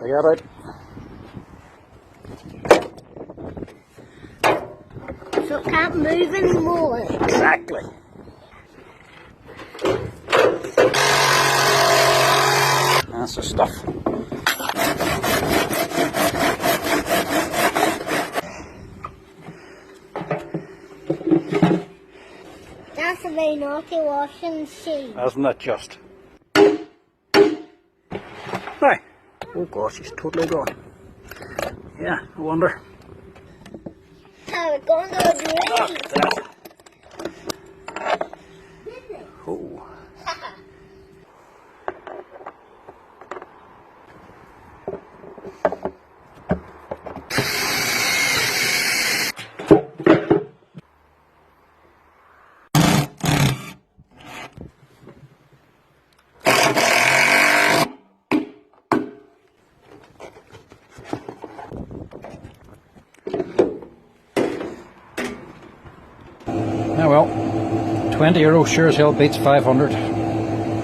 Forget it. So it can't move anymore. Exactly. That's the stuff. That's a very naughty washing machine. Isn't it just? Right. Oh gosh, he's totally gone. Yeah, I wonder. How it going to breathe? Oh. Oh well, €20 sure as hell beats 500.